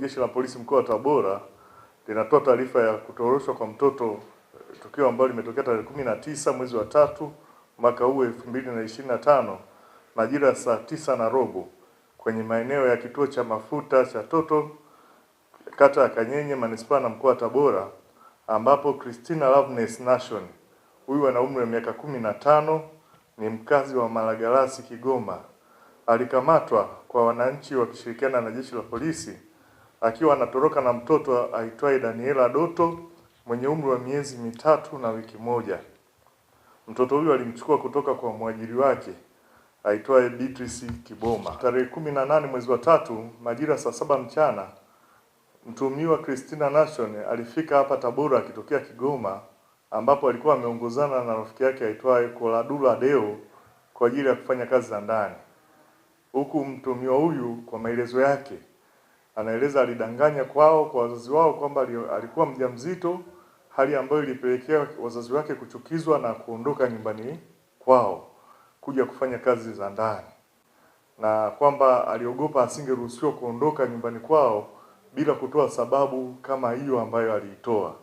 Jeshi la Polisi mkoa wa Tabora linatoa taarifa ya kutoroshwa kwa mtoto, tukio ambalo limetokea tarehe 19 mwezi wa 3 mwaka huu 2025 majira ya saa 9:15 kwenye maeneo ya kituo cha mafuta cha Toto, kata ya Kanyenye, manispaa na mkoa wa Tabora, ambapo Christina Loveness Nation, huyu ana umri wa miaka 15, ni mkazi wa Malagarasi, Kigoma, alikamatwa kwa wananchi wakishirikiana na Jeshi la Polisi akiwa anatoroka na mtoto aitwaye Daniela Doto mwenye umri wa miezi 3 na wiki moja. Mtoto huyu alimchukua kutoka kwa mwajiri wake aitwaye Beatrice Kiboma. Tarehe 18 mwezi wa 3 majira saa 7 mchana, mtuhumiwa Christina Nation alifika hapa Tabora akitokea Kigoma, ambapo alikuwa ameongozana na rafiki yake aitwaye Koladula Deo kwa ajili ya kufanya kazi za ndani. Huku mtuhumiwa huyu kwa maelezo yake anaeleza alidanganya kwa wazazi wao kwamba alikuwa mjamzito, hali ambayo ilipelekea wazazi wake kuchukizwa na kuondoka nyumbani kwao kuja kufanya kazi za ndani, na kwamba aliogopa asingeruhusiwa kuondoka nyumbani kwao bila kutoa sababu kama hiyo ambayo aliitoa.